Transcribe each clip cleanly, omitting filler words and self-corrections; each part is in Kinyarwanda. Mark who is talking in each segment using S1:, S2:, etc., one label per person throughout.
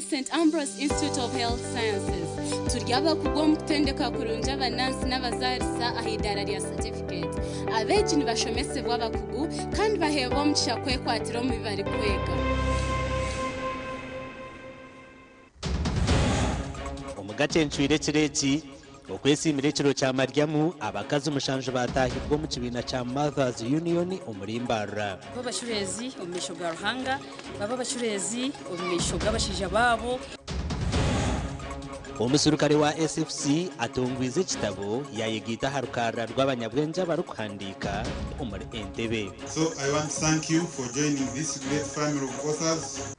S1: St. Ambrose Institute of Health Sciences turyaba kugom kutendeka kurunja abanansi n'abazarisa ahidara rya certificate abeji nibashomese bw'abakugu kandi bahebo mukisha kwekwatiro mu bibari kwega
S2: omugace ncwire kireki okwesimira ekiro kya Maryamu abakazi umushanju batahibwa mu kibina kya Mothers Union omurimbara
S3: baba bashurezi omisho ga Ruhanga baba bashurezi omisho gabashija babo
S2: omusurukare wa SFC atongwize kitabo yayegita harukara rw'abanyabwenja barukwandika omuri Entebbe.
S4: So I want to thank you for joining this great family of authors.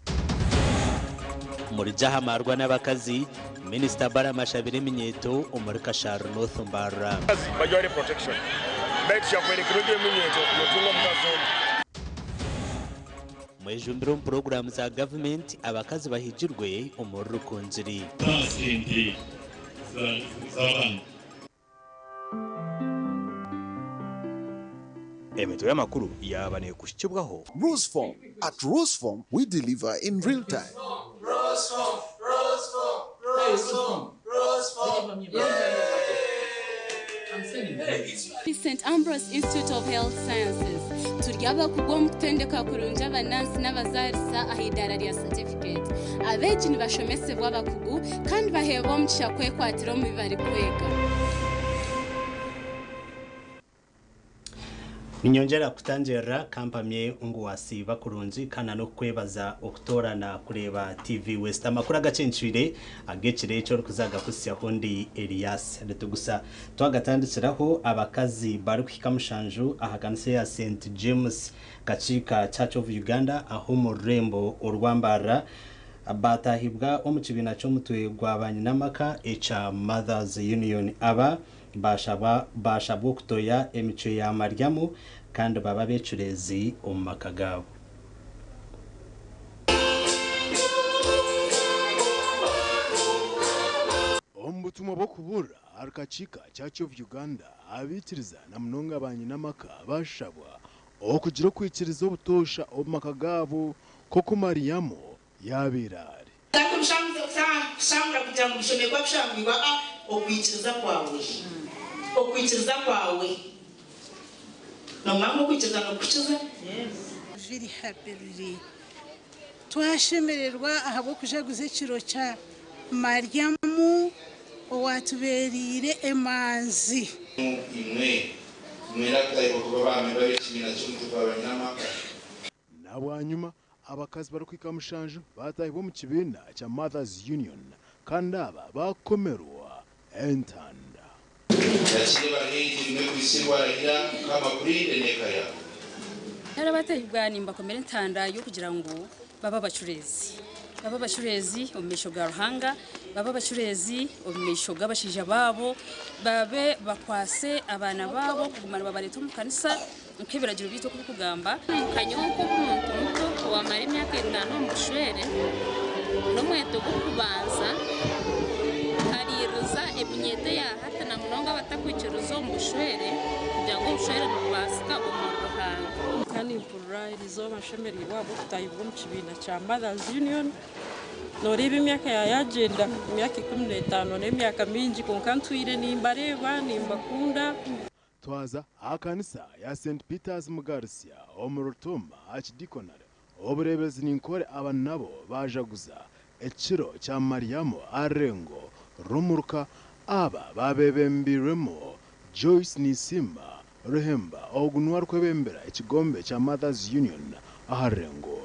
S2: Muri jahamarwa n'abakazi Minister Barama Shabire Minyeto omuri Kashar North Mbara.
S5: Majority protection. Make sure for the creative Minyeto yotunga mkazo.
S2: Mwejumbiro program za government abakazi bahijirwe omuri Rukunziri.
S6: Emeto y'amakuru yabane kushikibwaho.
S7: Roseform. At Roseform, we deliver in real time.
S8: Roseform.
S1: St. Ambrose Institute of Health Sciences turyaba kugom kutendeka kurunja abanansi n'abazarisa ahidara rya certificate abeji nibashomese bw'abakugu kandi bahebo mukisha kwekwatiro mu bibari kwega
S2: Ninyongera kutangira kampamye ungu wasiba kurunji kana no kwebaza okutorana kureba TV West amakuru agacenshire agecire cyo kuzaga kusya hondi Elias retugusa twagatandikiraho abakazi bari kwikamushanju ahaganse ya St James Kachika Church of Uganda aho mu rembo urwambara batahibwa omukibina cyo mutwe gwabanye namaka echa Mothers Union aba bashabwo kutoya emico ya Maryamu kandi baba becurezi omumaka gabo
S9: ombutumwa bwo kubura Arkachika Church of Uganda abitiriza na munonga abanye namaka bashabwa okugira kwikiriza obutosha omumaka gabo koko Maryamu yabirare
S8: Samra kutambushomekwa kushambirwa okwikiriza kwawe no mama kwikiriza no kukiza
S10: very happy twashemererwa ahabo kujaguze kiro cha Maryamu owatuberire emanzi
S9: nabwanyuma abakazi bari kwikamushanju batahibwa mu kibina cya Mothers Union kandi aba bakomerwa entanda
S4: yakire bahiti rimwe kwisibwa rahira kama kurinde nekaya
S3: narabatahibwa nimba komera entanda yo kugira ngo baba bashurezi omisho ga Ruhanga baba bashurezi omisho gabashija babo babe bakwase abana babo kugumana babareta mu kanisa nk'ibiragiro bito kugamba
S11: kanyonko umuntu muto wamara imyaka 5 mu bushwere no mweto kubanza ariruza ebinyete ya hata na munonga batakwikiruzo mu bushwere kugira ngo bushwere mubasika umuntu hanga
S12: kandi impurura irizo mashemeri wabo kutayibwa mu kibina cya Mothers Union noriba imyaka yagenda imyaka 15 n'imyaka mingi konkantwire nimbareba nimbakunda
S9: twaza akanisa ya St Peter's Mugarsia omurutuma akidikonare oburebezi ninkore abanabo bajaguza ekiro cya Maryamu arengo rumuruka aba babebembiremo Joyce Nisimba Ruhemba ogunwar kwebembera ekigombe cya Mothers Union aharengo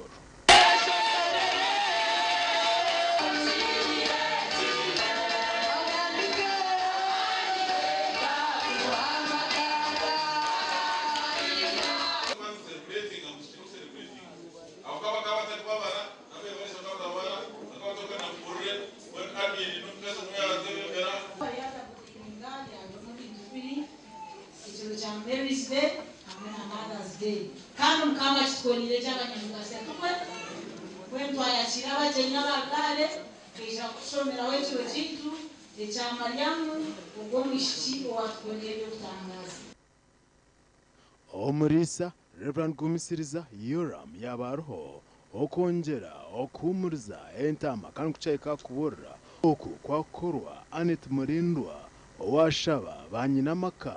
S9: Omurisa Reverend Gumisiriza Yoram yabaroho okongera okuhumuriza entama kandi kucayika kuburra oku kwakorwa Anet Murindwa owashaba banyinamaka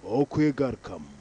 S9: okwegarukamu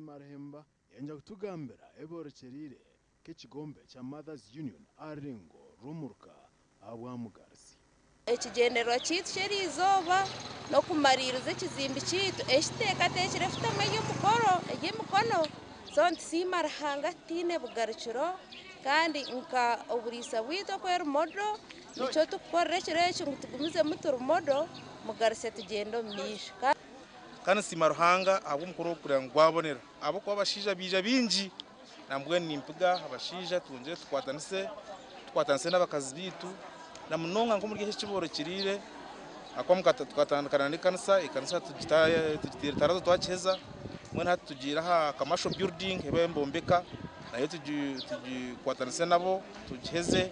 S9: Marhemba yanja kutugambira eborekerire k'ekigombe kya Mothers Union arengo rumurka abwamugarisi
S13: ekigendero kitu kyerizoba no kumaririza ekizimbi kitu ekiteekateekire fitamu y'emikono so ntisimara tine bugarukiro kandi nka oburisa bwitu kwerumodo nicyo tukukorera ekiro ekyo ngu tugumizemu turumodo mugarise tugende omu maisho
S14: kandi simaruhanga abo mukuru kugira ngo gwabonera abo kwa bashija bija bingi nambwe nimpiga abashija tunje tukwatanse n'abakazi bitu na munonga nko muri gihe kiboro kirire akwa tukatandukana ikanisa tugitira tarazo twakeza mwe tugira ha commercial building hebe mbombeka nayo tugikwatanse nabo tugiheze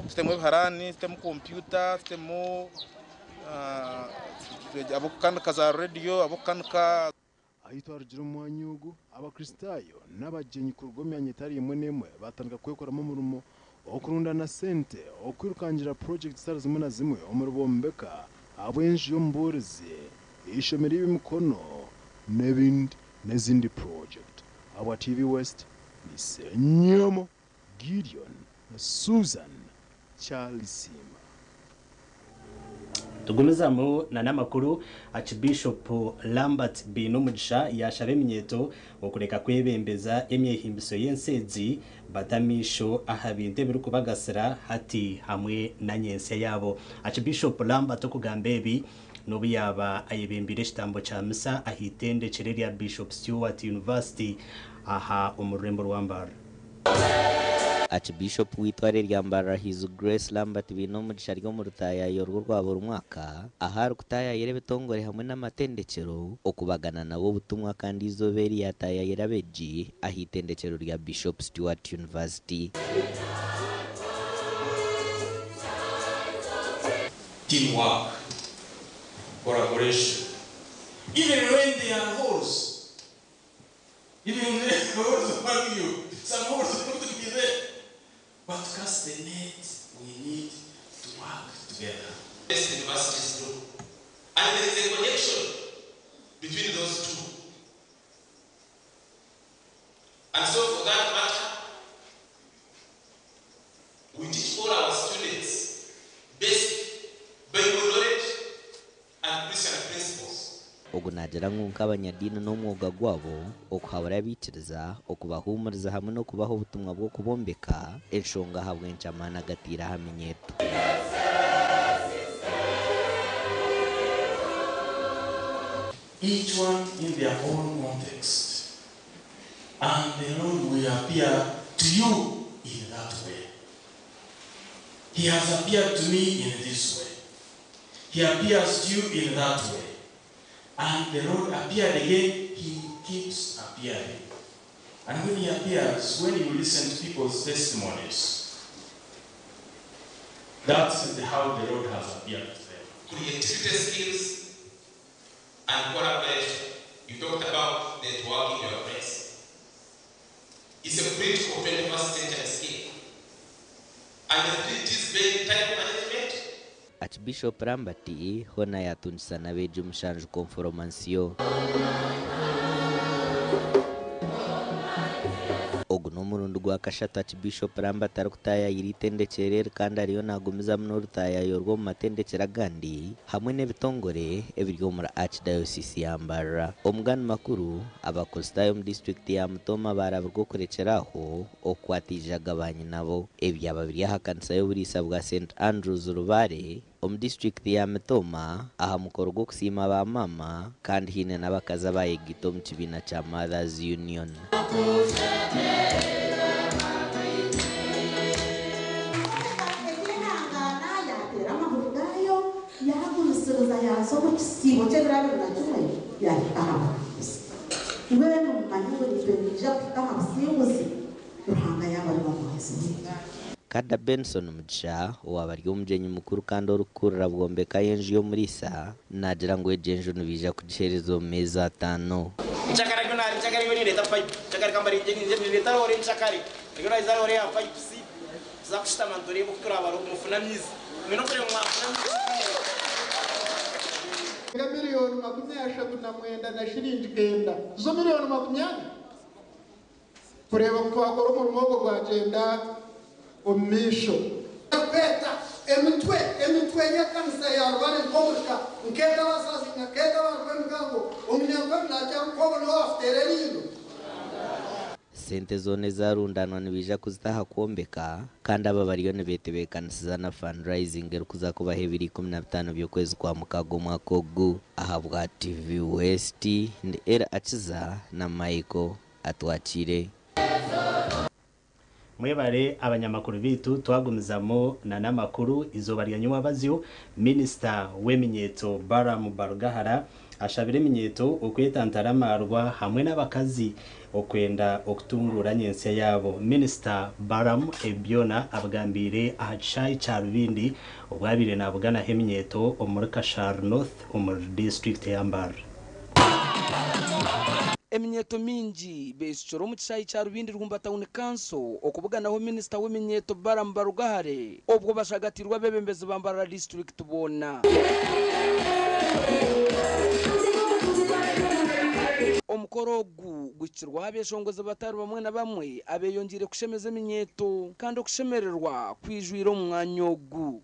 S14: tutemo biharani tutemo computer tutemo abo kanika za radio abo kanika
S9: ahitwa rugira umwanyugu abakristayo n'abagenyi ku rugomyanye tari imwe nemwe batandika kwekoramo murumo okurunda na sente okwirukangira project stars zimwe na zimwe omurubombeka abwenji yo mburize ishomeri y'imikono n'izindi project aba TV West ni Senyamo Gideon na Susan Charles
S2: tugumizamu na namakuru Archbishop Lambert Binumugisha yashabe minyeto okureka kwebembeza emyehimbiso y'ensezi batamisho ahabinte biruko bagasira hati hamwe na nyense yabo Archbishop Lambert okugambebi no biyaba ayebembire kitambo cha misa ahitende kireri ya Bishop Stewart University aha umurembo rwambara
S15: Archbishop witware ryambara His Grace Lambert Binumugisha ryo mu rutaya yorwo rwabo rumwaka ahari kutaya yere betongore hamwe n'amatendekero okubagana nabo butumwa kandi izoberi yataya yerabeji ahitendekero rya Bishop Stewart University.
S16: Teamwork, collaboration. Even when they are holes, even when they are holes among you, some holes have to be there. But to cast the net, we need to work together. Yes, universities do. And there is a connection between those two. And so for that matter, we teach all our students basic Bible knowledge and Christian principles.
S15: Ogunagera nkunka abanyadini n'umwuga gwabo okuhabura abikiriza okubahumuriza hamwe no kubaho ubutumwa bwo kubombeka enshonga habwe ncamana gatira hamenyeto
S16: each one in their own context, and the Lord will appear to you in that way. He has appeared to me in this way. He appears to you in that way. And the Lord appeared again, he keeps appearing. And when he appears, when you listen to people's testimonies, that's how the Lord has appeared to them.
S4: Creativity skills and collaboration. You talked about networking in your place. It's a critical 21st century skill. And it is very time management.
S15: Archbishop Lambert hona yatunisa na beju mshanju konformansio oguno murundo gwa kashatu Archbishop Lambert arukutaya yiritendekere kandi ariyo nagumiza muno rutaya yorwo mu matendekera gandi hamwe n'ebitongore ebiryo muri Archdiocese ya Mbarara omugani makuru abakostayo mu district ya Mutoma barabwo kurekeraho okwatijaga banyi nabo ebyaba biri hakanisa yo burisa bwa St Andrews Rubare district ya Metoma aha mukoro gwo kusima ba mama kandi hine n'abakaza bayegito mu kibina cha Mothers Union. Kada Benson Mugisha wabari umjenyi mukuru kandi orukurira bwombeka yenje yo murisa nagira ngo ejenje nubija kujerezo meza 5
S17: chakari kunari chakari yoni leta pipe chakari kambari nje leta ore chakari yona izara ore ya pipe si zakushita mandore bukura baro kumufuna myizi mino kure mwafuna
S18: miliyoni 37 na shilingi 9 zo miliyoni 20 kureba kwakora umurimo wo gwagenda omisho peta emitwe yakanisa ya rwanda komurika nketa basasi nketa barwemgango omunyango nacha ko no aftererino
S15: sente zone zarundanwa nibija kuzitaha kuombeka kandi aba bariyone betebekanisiza na fundraising erukuza kuba 2015 byokwezi kwa mukago mwakogu ahabwa TV West ndi era akiza na Michael atwachire.
S2: Mwebare abanyamakuru bitu twagumizamo na namakuru izoba ryanywa bazyo Minister w'eminyeto Baramu Barugahara ashabire eminyeto okwetantara marwa hamwe n'abakazi okwenda okutungura nyense yabo. Minister Baramu ebyona abagambire ahachai cha Rubindi obwabire nabugana eminyeto omuri Kashar North omuri district ya Mbar.
S19: Eminyeto mingi besicoro mu kisayi cya Rubindi Rwumba Town Council okubuganaho Minister w'eminyeto Baramu Barugahare obwo bashagatirwa bebembezi bambara district bona omukoro gukirwa abeshongoze batari bamwe na bamwe abeyongire kushemeza eminyeto kandi okushemererwa kwijwira mu mwanya ogu.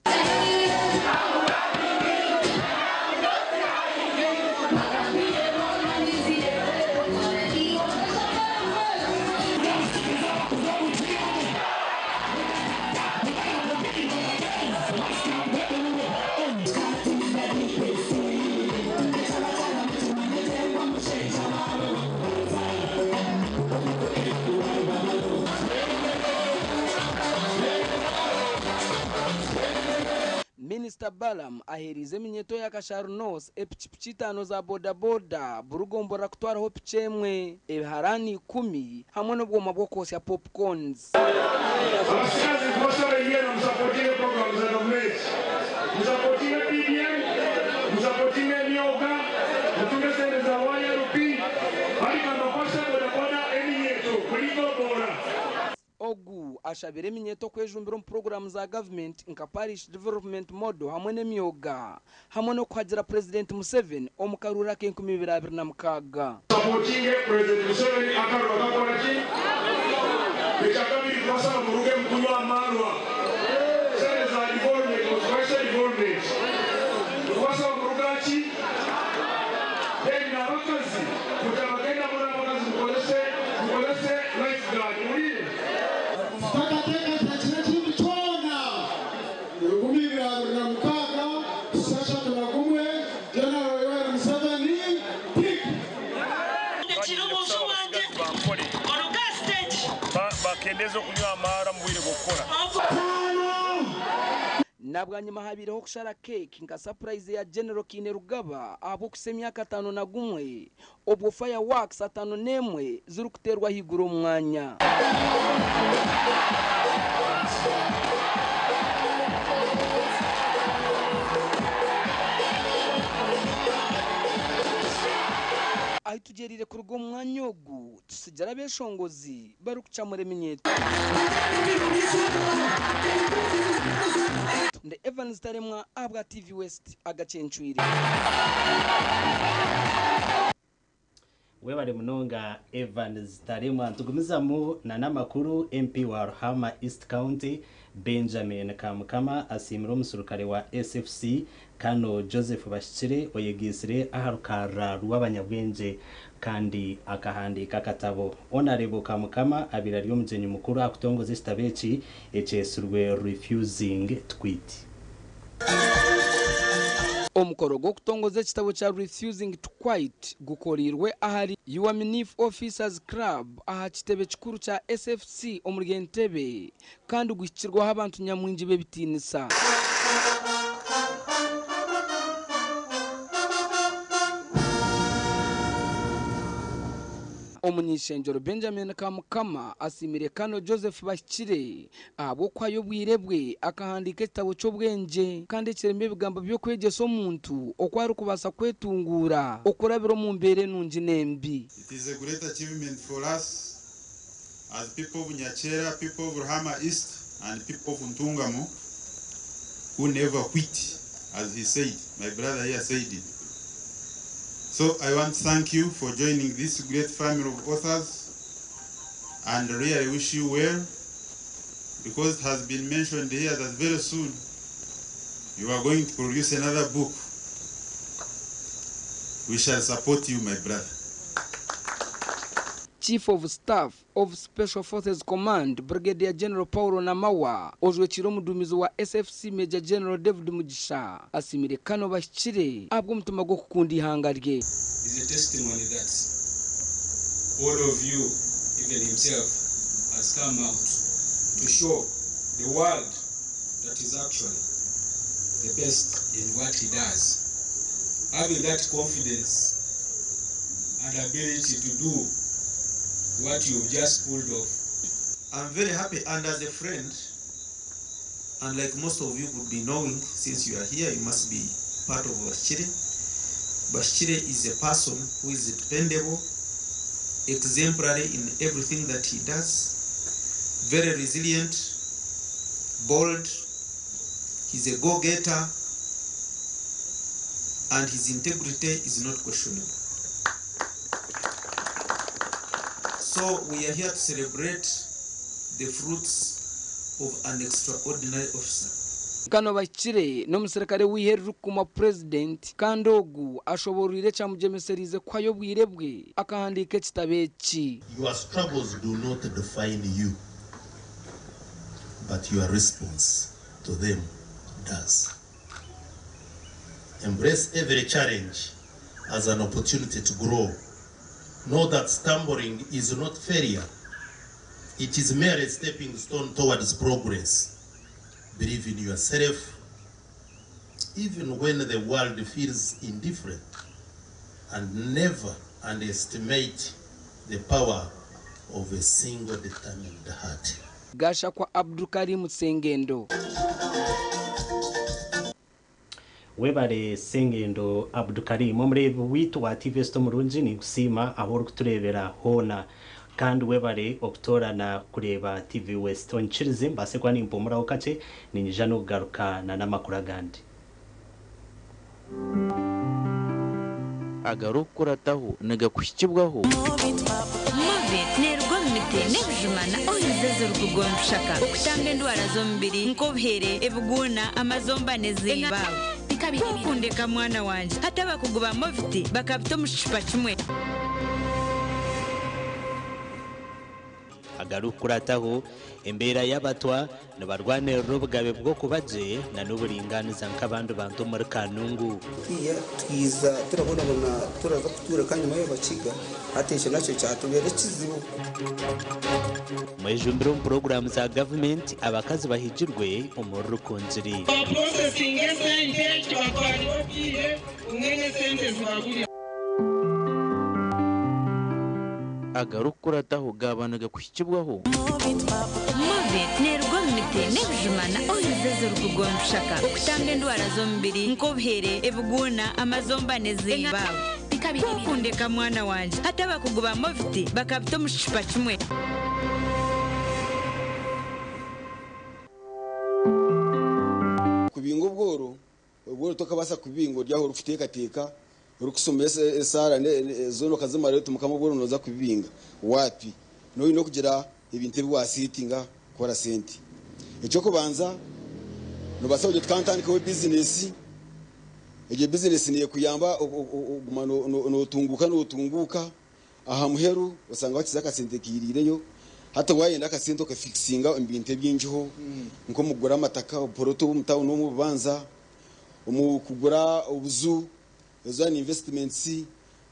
S19: Minister Balaam aherize eminyeto ya Kashar North epichipichi 5 za boda boda burugombora kutwaraho pichemwe ebiharani 10 hamwe n'obwoma bwo kosya popcorns.
S5: Abasikazi kubasaba yena musapotinge programs za government, musapotinge PDM, musapotinge myoga, mutunge sente za wanya rupi, hali kandokosha boda boda eminyeto kuligo bora.
S19: Ogu ashabire eminyeto kwejumbira mu program za government nka parish development model hamwe n'emyoga hamwe no kwagira President Museveni omukarura ke 2026.
S5: Supporting President Museveni akarura kakora ki bekakabiri kwasaba muruge mkunywa amarwa sente za development oswesha development kwasaba murugaki then n'abakazi kutabagenda muri abakazi mukolese lifeguard muri bakendezo kunywa amara mubire gukora
S19: nabwanyuma habireho kushara cake nka surprise ya General Kine Rugaba abo kusemyaka 5 na gumwe obwo fireworks 5 nemwe ziri kuterwa higuro mwanya. Aitugerire ku rugo mwanya ogu tusijara beshongozi bari kucamura eminyeto. Nde Evans Taremwa abwa TV West agacencuire.
S2: Webare munonga Evans Taremwa tugumizamu na namakuru MP wa Ruhama East County Benjamin Kamukama asimira umusurukare wa SFC Kano Joseph Bashire oyegisire aharukara rw'abanyabwenge kandi akahandika katabo. Honorable Kamukama abirari y'umujenyi mukuru akutongoza Stabeci echesurwe refusing tweet.
S19: omukoro gwo kutongoza ekitabo kya Refusing to Quit gukorirwe ahari UAMNIF Officers Club aha kitebe kikuru kya SFC omuri Entebbe kandi gushyikirwaho abantu nyamwingi b'ebitinisa. Omunyishenjero Benjamin Kamukama asimire Kano Joseph Bashire abo kwayo bwirebwe akahandika ekitabo cy'obwenje kandi kirembe ebigambo byo kwegesa omuntu okwari kubasa kwetungura okurabira mu mbere nungi nembi.
S20: It is a great achievement for us as people of Nyachera, people of Ruhama East and people of Ntungamo who never quit, as he said, my brother here said it. So I want to thank you for joining this great family of authors and really wish you well, because it has been mentioned here that very soon you are going to produce another book. We shall support you, my brother.
S19: Chief of Staff of Special Forces Command Brigadier General Paulo Namawa ojwekiro mudumizi wa SFC Major General David Mugisha asimire Kano Bashire abwo mutuma gwo kukunda ihanga rye.
S21: Is a testimony that all of you, even himself, has come out to show the world that is actually the best in what he does. Having that confidence and ability to do what you've just pulled off.
S22: I'm very happy, and as a friend, and like most of you would be knowing, since you are here, you must be part of Bashire. Bashire is a person who is dependable, exemplary in everything that he does, very resilient, bold, he's a go-getter, and his integrity is not questionable. So we are here to celebrate the fruits of an extraordinary officer.
S19: Kano Bashire n'omusirikare w'iheru kuma president kandi ogu ashoborire cyamujemeserize kwayo bwirebwe akahandika ekitabo eki.
S23: Your struggles do not define you, but your response to them does. Embrace every challenge as an opportunity to grow. Know that stumbling is not failure. It is merely a stepping stone towards progress. Believe in yourself, even when the world feels indifferent, and never underestimate the power of a single determined heart.
S19: Gasha kwa Abdulkarim Sengendo.
S2: Webare Sengendo Abdulkarim omurebe witu wa TV Sto Murunji ni kusima ahoro kuturebera hona kandi webare okutorana kureba TV West onchirize mbase kwa nimpomura okache ninjano garuka na namakuru gandi
S24: agarukurataho nagakushikibwaho
S25: Movit nerwo mite nebujumana oyizezo rukugonshaka okutanga endwara zombiri nkobhere ebuguna amazomba nezibawe kukundeka mwana wanje hata bakuguba Movit bakabito mushipa kimwe
S2: agarukurataho embera y'abatwa nabarwane rubugabe bwo kubaje na n'uburinganiza nk'abandi bantu muri Kanungu
S26: twiza turabona turaza kutura kandi mayo bakiga ateshe nacyo cyatubere kizibu
S2: mwejumbiro program za government abakazi bahijirwe umururu kunziri
S27: processing sente twakwari bakiye umwene sente zibaguri
S24: agarukurataho gabanaga kushikibwaho
S25: Movit nerwo mite nebujumana oyizezo rukugonshaka okutanga endwara zombiri nkobhere ebuguna amazomba nezibawe kukundeka mwana wanje hata bakuguba Movit bakabito mushipa kimwe
S26: kubingo ubworo tokabasa kubingo ryaho rufiteka urukusomesa sara zono kazima rero tumukamo bwo noza kubinga wapi no kugira ibintu biwasitinga kora senti icyo kubanza no basaje twantandika we business ije business niye kuyamba no tunguka aha muheru usanga bakiza kasente kirireyo hata wayenda kasente ka fixinga ibintu byinjiho nko mugura amataka poroto mutawo no mubanza kugura ubuzu ezo ni investments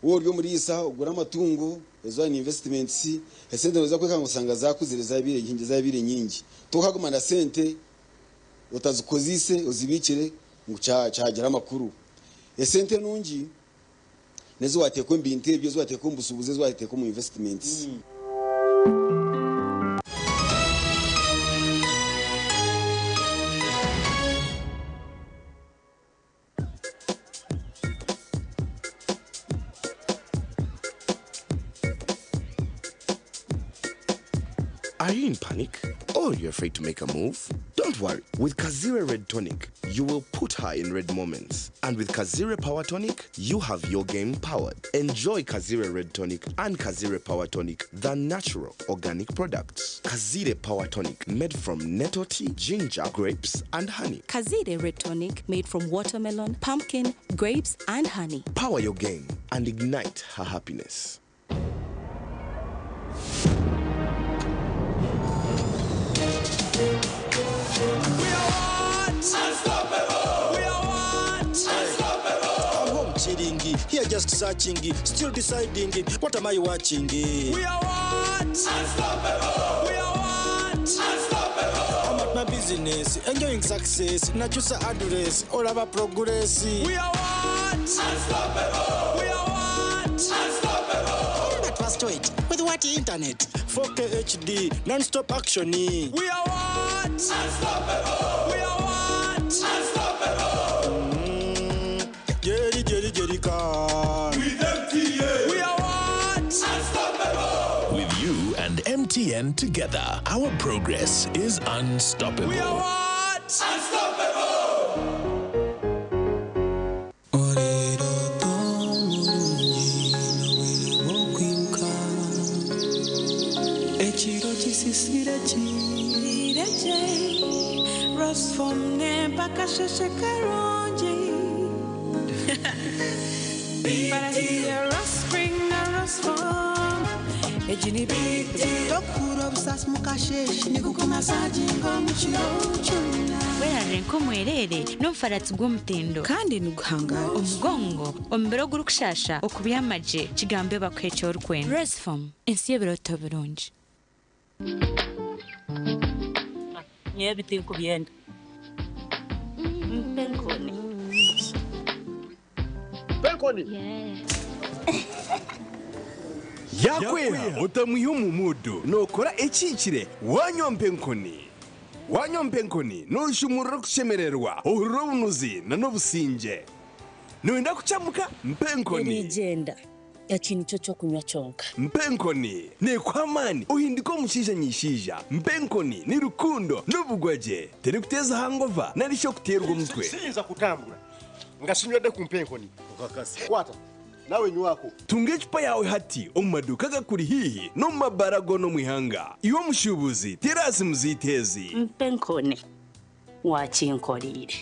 S26: wo ryo muri isa ugura amatungo ezo ni investments esente noza kweka ngusanga zakuzireza ibire nkingi za ibire nyingi tukaguma na sente utazikozise uzibikire ngo cyagira amakuru esente nungi nezo wateko mbinte byo wateko mbusubuze zo wateko mu investments
S1: Are you in panic? Or you're afraid to make a move? Don't worry. With Kazire Red Tonic, you will put her in red moments. And with Kazire Power Tonic, you have your game powered. Enjoy Kazire Red Tonic and Kazire Power Tonic, the natural organic products. Kazire Power Tonic, made from nettle tea, ginger, grapes, and honey.
S3: Kazire Red Tonic, made from watermelon, pumpkin, grapes, and honey.
S1: Power your game and ignite her happiness.
S6: Here just searching, still deciding, what am I watching? We are what? Unstoppable! We are what? Unstoppable! I'm at my business, enjoying success, Najusa address, all our progress. We are what? Unstoppable! We are what? Unstoppable! But first wait, with what internet? 4K HD, non-stop action. We are what? Unstoppable! We are what? Unstoppable! Jerry car. With MTN. We are what? Unstoppable.
S7: With you and MTN together, our progress is unstoppable.
S6: We are what? Unstoppable.
S25: Werarenko mwerere n'umfaratsi gw'umutendo kandi nuguhangara umugongo ombero gurukushasha okubiyamaje kigambe bakwecho rukwen Resform insiyebero toburunji
S8: nyebiti kubyenda
S7: Penkoni yakwera utamuye umumudu nokora ekikire wanyompe nkoni nushumura kushemererwa urubunuzi na nobusinge nuenda kuchamuka mpenkoni
S8: nigenda yakintu cyo kunywa cyonka
S7: mpenkoni ne kwamani uhindiko mushija nyishija mpenkoni ni rukundo n'ubugwaje tere kuteza hangova narisho kuterwa umutwe
S10: sinza kutambura ngashinywede ku mpenkoni ukakasi kwata nawe nywako
S7: tunge chupa yawe hati omumaduka gakuri hihi no mabarago no mwihanga iwo mushubuzi terasi muzitezi
S8: mpenkoni wakinkorire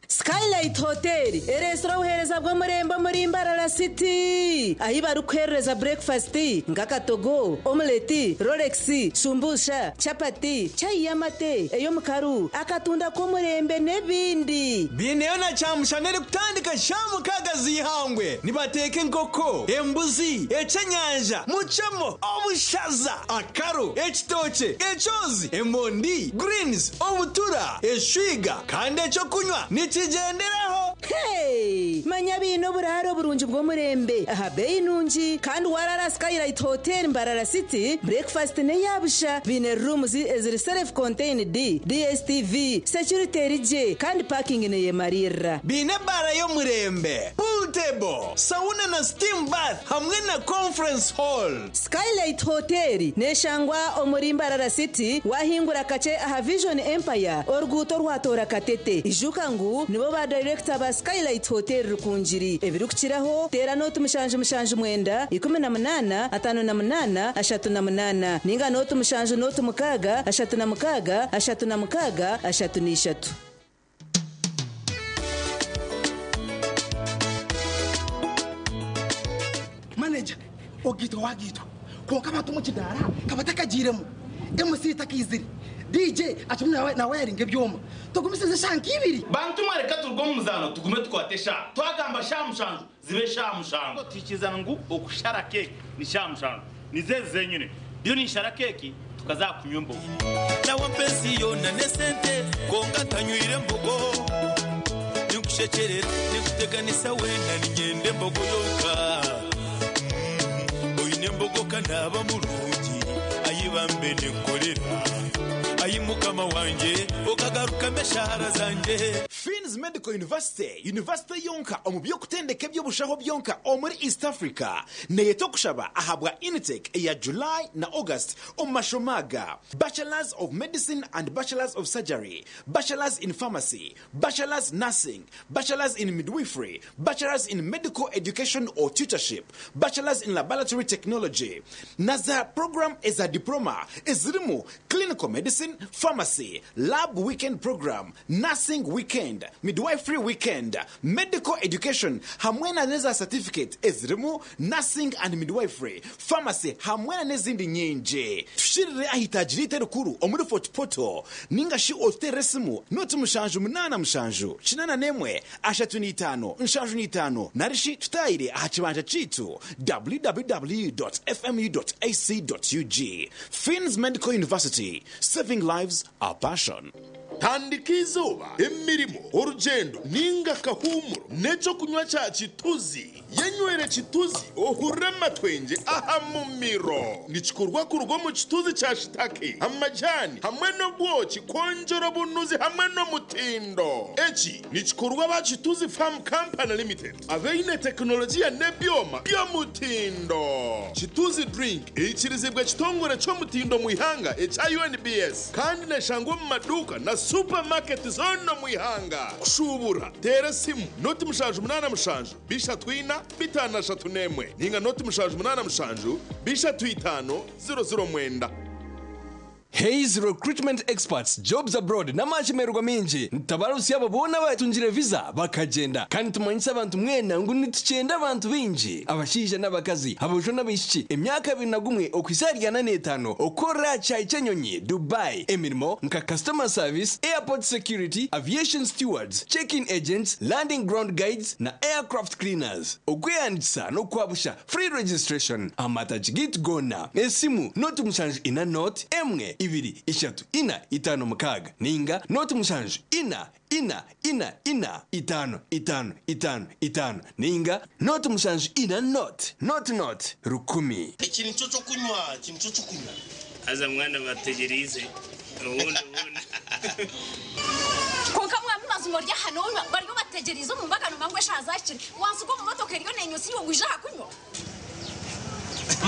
S11: Skylight Hotel eresora uhereza bwo murembo muri Imbarara City ahi barukwereza breakfast ngakatogo omelette Rolex shumbusha chapati chai yamate eyo mukaru akatunda ko murembe nebindi
S7: bineyo na chamushanere kutandika shamu kagazi hangwe nibateke nkoko embuzi ecenyanja muchamo obushaza akaru ekitoche echozi emondi greens obutura eshwiga kandi echo kunywa nikigenderaho
S11: hey manya bino buraro burunji bwo murembe aha bei nunji kandi warara Skylight Hotel Imbarara City breakfast ne yabusha bine rooms eziri self contained DSTV security rije kandi parking ne yemarira
S7: bine bara yo murembe pool table sauna na steam bath hamwe na conference hall
S11: Skylight Hotel neshangwa omuri Imbarara City wahingura kace aha Vision Empire orguto rwatora katete ijuka ngu nibo ba director ba Skylight Hotel rukunjiri ebirukiraho tera no tumushanje mwenda 18 58 38 ninga no tumushanje no tumukaga 36 33
S28: manager ogito wagito ko kama tumukidara kabataka jiremo MC takiziri
S4: DJ ati nawe yaringe byoma tugumisize shanki ibiri
S9: bantu mwareka turwo muzano tugume twatesha twagamba shamushanju zibe shamushanju tukizana ngo okushara keke ni shamushanju nizeze nyine byo ni shara keke tukazakunywa mbogo
S12: nawe mpenzi yona nesente konga tanywire mbogo nikushekerera nikuteganisa wenda ningende mbogo yoka oyine mbogo kanaba mulungi ayibambe nekorera ayimukama wanje okagaruka meshahara zanje.
S13: Fins Medical University yonka omubyo kutendeka by'obushaho byonka omuri East Africa neyeto kushaba ahabwa intake ya July na August omashomaga Bachelors of Medicine and Bachelors of Surgery, Bachelors in Pharmacy, Bachelors Nursing, Bachelors in Midwifery, Bachelors in Medical Education or Tutorship, Bachelors in Laboratory Technology. Naza program is a diploma ezirimu Clinical Medicine, Pharmacy, Lab Weekend Program, Nursing Weekend, Midwifery Weekend, Medical Education, hamwena neza certificate ezirimu Nursing and Midwifery, Pharmacy, hamwena nezindi nyenje. Tushirire ahitajirite rukuru omuri Fort Poto, ningashi oteresimu, noti mushanju munana mushanju, chinana nemwe, ashatu nitano, nshanju nitano, narishi tutayire ahachibanja chitu, www.fmu.ac.ug. Fins Medical University, saving lives, our passion.
S14: tandika izuba emirimo urugendo ninga kahumuro neco kunywa cha chituzi yenywere chituzi ohure matwenge aha mumiro nichikurwa kurugo mu chituzi cha shitake amajani hamwe no bwoki konjoro bunuzi hamwe no mutindo echi nichikurwa ba chituzi Farm Company Limited aveine teknolojia nebyoma byo mutindo. Chituzi drink ichirizibwa chitongore cyo mutindo muihanga echa UNBS kandi nashangwa mu maduka na supermarket zono muihanga kushubura tera simu noti mushanju munana mushanju bisha twina bitana shatunemwe ninga noti mushanju munana mushanju bisha twitano 00 mwenda.
S7: Hayes Recruitment Experts Jobs Abroad n'amachemerwa minji ntabarusi yabo bona batunjire visa bakagenda kandi tumanyisa abantu mwena ngo nitucenda abantu binji abashije n'abakazi abajo n'abishiki emyaka 21 okwisarya na 5 okora chai chenyonyi Dubai emirimo nka customer service, airport security, aviation stewards, check-in agents, landing ground guides na aircraft cleaners. Okweyandisa no kwabusha free registration amatachigit gona esimu notu mushanju ina note emwe ibiri ishatu ina itano mukaga ninga noti mushanju ina itano ninga noti mushanju ina not rukumi.
S14: Ikintu cyo kunywa
S9: aza mwana bategerize ubundi
S16: konka mwana mazumorya hano bari bategerize mu mbagano mangwe shazakire wansuko mu motoka iriyo nenyusi yo gwija kunywa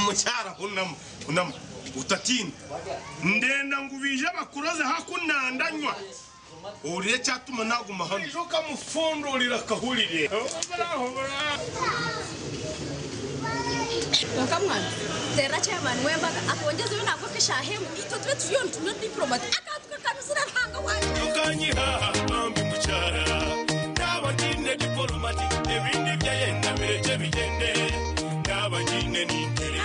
S14: mucyara unam utatinda ndenda ngubije bakuroze hakunandanywa uriye cyatuma naguma hano joka mufundurira kahurire
S16: konka mwana tera chairman wembaga akongeze binako kishahemu ito twe tuyon tuno diplomat akatuka kamizira hanga wanje
S14: ukanyiha ambi mucyara nabagine diplomat ebindi byayenda bireje bigende nabagine nintere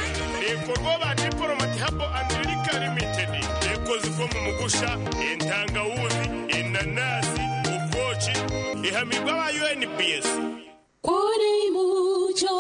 S14: ekorwa ba diplomat habo America Limited ekoze ko mu mugusha entangawuzi inanasi ukochi ihamigwa ba UNBS
S11: kuri mucho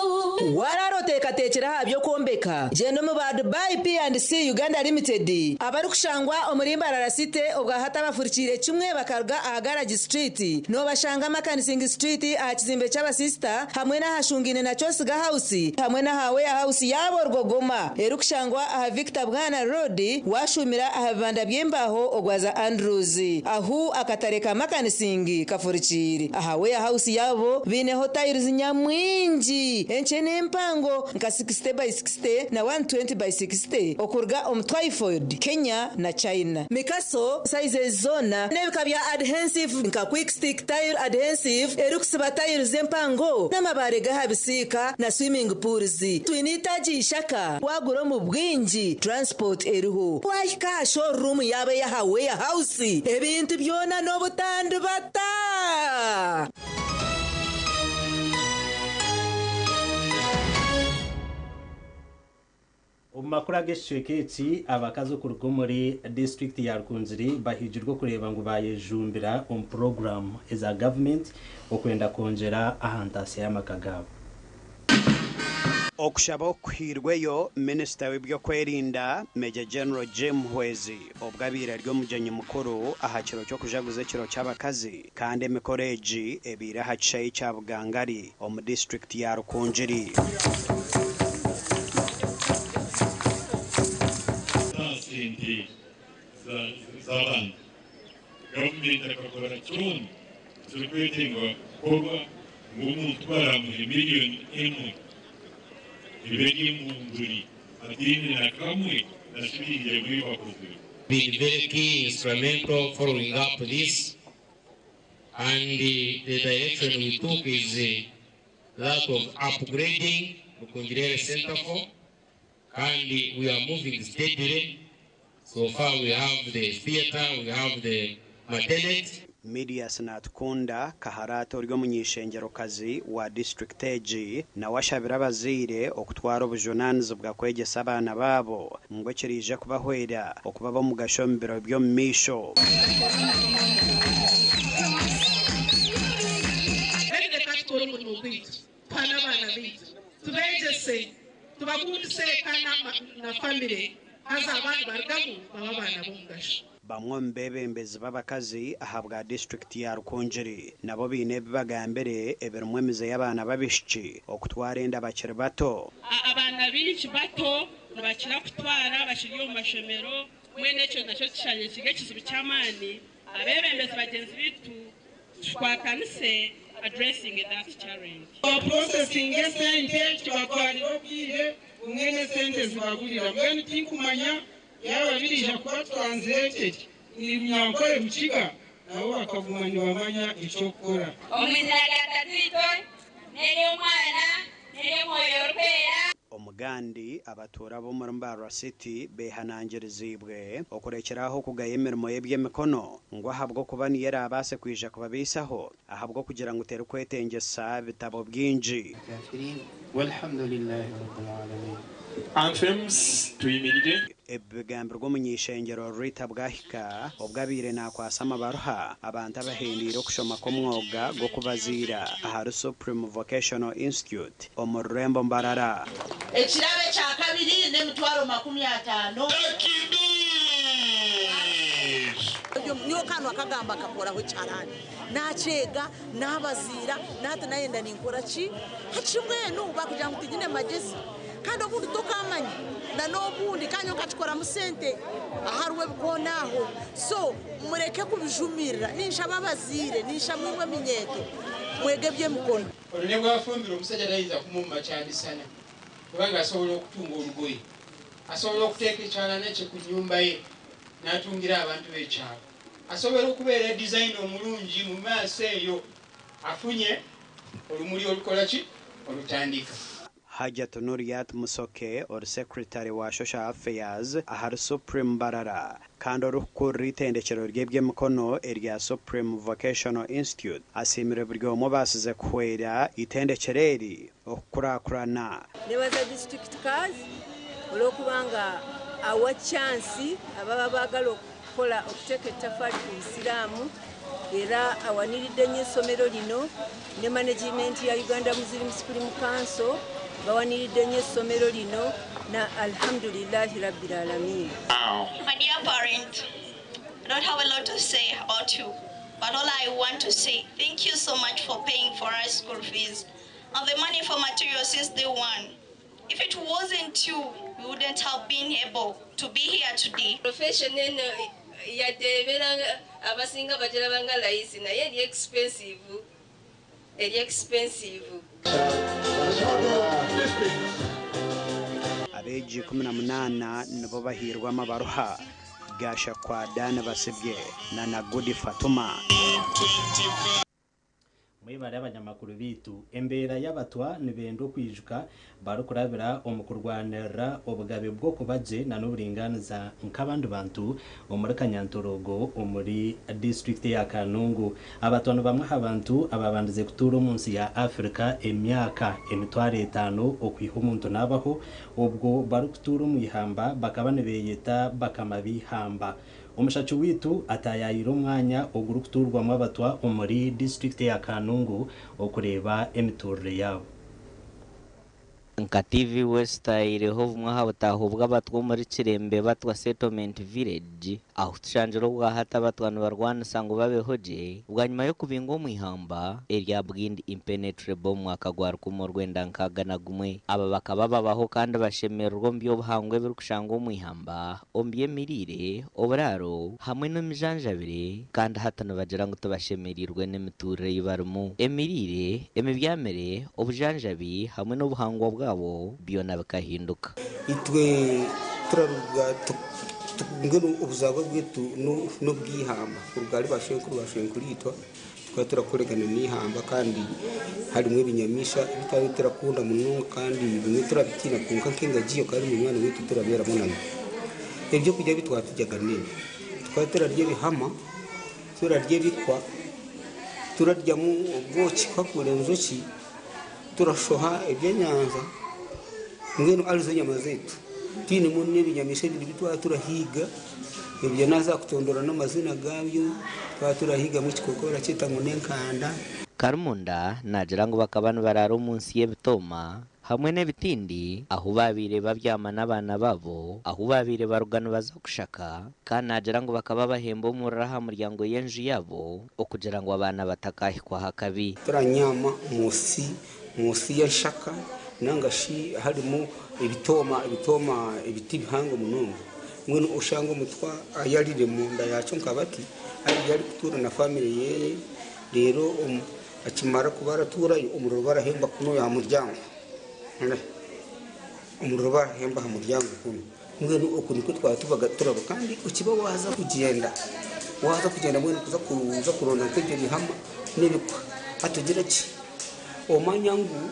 S11: wararotekatekera habyo kombeka gendo mu ba Dubai P&C Uganda Limited abari kushangwa omurimbarara site obwa hata bafurikire kimwe bakarga ahagaraji street no bashanga makanising street ahakizimbe cy'aba sister hamwe na hashungine na Chosiga House hamwe na hawe house yabo rwogoma erukushangwa aha Victor Bwana Road washumira ahabanda byembaho ogwaza Andrews ahu akatareka makanising kafurikire ahawe house yabo bine hotel nyamwinji enchene mpango nka 60 by 60 na 120 by 60 okurga Twyford Kenya na China mikaso size zona nebikabya adhesive nka quick stick tile adhesive erukusiba tile zempango namabare gahabisika na swimming pools twinitaji ishaka waguro mu bwinji transport eruho wahika showroom yabe ya hawe house ebintu byona no butandu bata
S2: Makuru ageshweketi abakazi ku rugo muri district ya Rwunziri bahijirwa kureba ngo bayejumbira program eza government okwenda kongera ahantasi y'amakagabo.
S5: Okushaba kwirweyo Minister w'ibyo kwerinda Major General Jim Hwezi obwabira ryo mujenyi mukuru ahakiro cyo kujaguza kiro cy'abakazi kandi emikoreji ebira hacayi cyabugangari mu district ya Rwunziri.
S15: Zaban government akakora cyone turikwetinga kuba umuntu baramuhe miliyoni imwe ibiri mu nguri adini na kamwe na shilingi muri bakoze.
S17: Been very key instrumental following up this, and the direction we took is that of upgrading Bukunjirere Center for, and we are moving steadily. So far we have the theater, we have the maternity.
S5: Media Senat Kunda kaharato ryo munyishengero kazi wa district age na washabira bazire okutwara obujonanzo bwa kwegesa abana babo ngo kirije kubahwera okubaba mu gashombero byo misho.
S27: na family haza abantu bargamu babana bungasha.
S5: Bamwe mbebembezi babakazi ahabwa district ya Rwunziri nabo bine bagambere eberumwemize y'abana babishiki okutwara enda bakiri bato.
S27: Abana bici bato bakira kutwara bashiriyo mu mashemero mwene cyo naco cyanye kige kisubi cyamani abebembezi bagenzi bitu twakanise addressing that challenge. Processing sente twakwari obire umwene sente zibagurira mwene tinkumanya yaba birija kwa translated imyankore bukiga nabo bakavumanya bamanya icyo kora.
S18: Omwizara tatito nere mwana nere moyo rupera.
S5: Omugandi abatura bo muri Mbarara City behanangirizibwe okurekeraho kugaya imirimo y'ebyemikono ngo ahabwo kuba niyera abase kwija kubabisaho ahabwo kugira ngo utere kwetengesa bitabo byinji.
S15: Walhamdulillahi rabbil alamin. Anthems tuyimirije
S5: ebigambo rw'umunyishengero Rita Bwahika obwabire nakwasama baruha abantu abahendire okushoma komwoga go kubazira ahari Supreme Vocational Institute omurembo Mbarara.
S18: Ekirabe kya kabiri ne mutwaro 50. Niyo kanwa kagamba kakora ho cyarani nachega nabazira nata nayenda ninkora ki hachimwenu bakuja mutijine magezi kandi obundi tokamanya na nobundi kanyo kachikora musente aharwe bwonaho so mureke kubijumirira nisha babazire nisha mwimwe minyeto mwegebye mukono
S27: olunye bwafumbira omusajja dayiza kumumma cyane sana kubanga asobola okutunga olugoye asobola okuteeka ekyalani kye ku nyumba ye n'atungira abantu b'ekyalo asobola okubeera design omulungi mu maaso eyo afunye olumuli olukola ki olutandika.
S5: Hajat Nuriyat Musoke or Secretary wa Social Affairs ahari Supreme Mbarara kandi orukuri itendekero ry'ebyemikono erya Supreme Vocational Institute asimire buryo mu basize kwera itendekereri okurakurana.
S20: Nebaza district kazi olokubanga awa chance ababa bagalo kola okuteka ettafali ku Islamu era awaniridde nnyo essomero lino ne management ya Uganda Muslim Supreme Council bawaniridde nnyo essomero lino na alhamdulillahi rabbil alamin.
S18: My dear parent, I don't have a lot to say about you, but all I want to say, thank you so much for paying for our school fees and the money for materials since day one. If it wasn't you, we wouldn't have been able to be here today.
S20: Profession yadebera abasinga bajira banga laisi na yeri expensive.
S5: Abeji 18 nibo bahirwa amabaruha gasha kwa Dana Basibye na Nagudi Fatuma.
S2: mwibare abanyamakuru bitu embera y'abatwa nibendo kwijuka barukurabira omukurwanira obugabe bwo kubaje na n'uburinganiza nk'abandi bantu omuri Kanyantorogo omuri district ya Kanungu abatwano bamwe abantu ababandize kutura umunsi ya Africa emyaka emitware 5 okwiha umuntu nabaho ubwo barukutura mu ihamba bakaba nebeyeta bakamabihamba umushacu witu atayayira umwanya ogurukuturwamo abatwa omuri district ya Kanungu okureba emiturire yabo
S3: nka TV West iriho mwaha butahubwa batwo muri Kirembe batwa settlement village aho tushanjiro bwa hata batwana barwana sango babehoje ubwa nyuma yo kubingo mu ihamba area bwindi impenetrable mwaka gwa rukumo rwenda nkaga na gumwe aba bakaba babaho kandi bashemerwa mbyo buhangwe birukushango mu ihamba ombye mirire obraro hamwe no mijanjabire kandi hatano bagira ngo tubashemerirwe n'imiturire yibarumu emirire emibyamere obujanjabi hamwe no buhangwa bwabo byona bakahinduka
S19: itwe turaruga ngeno ubuzaba bwetu no bwihamba urugari bashenkurito twa turakoregana n'ihamba kandi harimo ibinyamisha bitari turakunda mununga kandi bimwe turabitina kunka kingagiyo kandi mu mwana wetu turabera munana ibyo kujya bitwatujyaga nini twa turarye bihama turarye bikwa turarya mu ubwoki kwakure nzoki turashoha ibyenyanza ngeno arizo nyama zetu tini munne binyamisha bitwa turahiga ibyo naza kutondora n'amazina gabyo twaturahiga mu kikokora cyita ngo nenkanda
S3: Karmunda nagira ngo bakabana bararo munsi y'ebitoma hamwe n'ebitindi aho babire babyama n'abana babo aho babire barugano baza kushaka kandi nagira ngo bakaba bahembo mu raha muryango yenju yabo okugira ngo abana batakahikwa hakabi
S19: turanyama musi yashaka nangashi harimo ibitoma ibiti bihango munongo mwene ushango mutwa ayarire munda yacu nkabati ari yari kutura na family ye rero akimara kubaratura umuriro barahemba kuno ya muryango umuriro barahemba ha muryango kuno mwene ukuniko twatubaga turaba kandi ukiba waza kugenda mwene kuza kurona tegeri hama nebikwa atugira ki omanyangu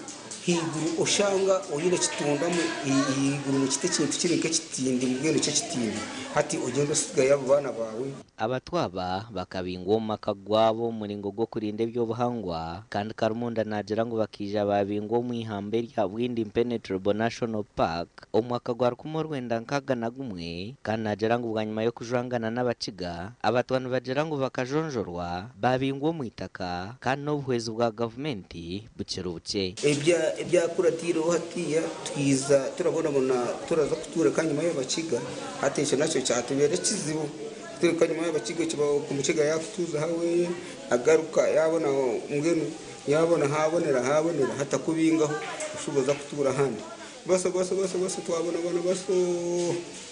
S19: higuru ushanga oyire kitundamo higuru mu kite kintu kireke kitindi mugendo cyo kitindi hati ugenda usigaye abo bana bawe
S3: abatwaba bakabingoma kagwabo muringo gwo kurinde byo buhangwa kandi Karmunda nagira ngo bakija babingo mu ihambe rya Bwindi Impenetrable National Park omwaka gwa rukumo rwenda nkaga na gumwe kandi nagira ngo bwanyuma yo kujangana n'abaciga abatwana bagira ngo bakajonjorwa babingo mu itaka kandi n'ubuhwezi bwa government bukerubuke
S19: ibya kuratiro hatiya twiza turabona turaza kutura kanyuma y'abaciga hatesha nacyo cyatubere kizibu tureka nyuma y'abaciga kibaho ku muciga yakutuza hawe agaruka yabona ngeno yabona habonera hatakubingaho ushoboza kutura handi basa twabona baso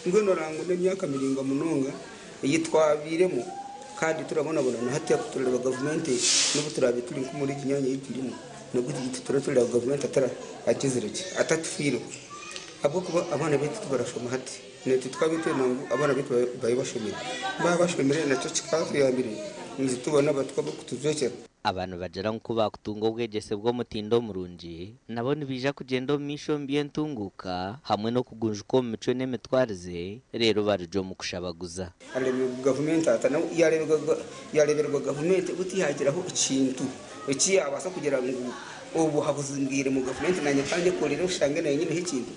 S19: ngeno rango n'imyaka miringa munonga yitwabiremo kandi turabona na hatiya kutureba government n'ubuturabe turi muri ginyanya yitirimo n'uguti turatugira government atara akizireke atatufiro abo kuba abana betu tubarashoma hati neti twabite nangu abana betu bayibashomera babashomera nacyo kikafu yambire nizi tubona batwabo kutuzekera
S3: abantu bagira ngo bakutunga ubwegese bwo mutindo murunji nabo nibija kugenda misho mbientunguka hamwe no kugunja uko mico n'emitwarize rero barijo mu kushabaguza
S19: ale government atana yareberwa government butihagiraho ikintu iki abasa kugira ngo ubu habuzingire mu government nanye kandi ko rero ushange nayo nyine ikintu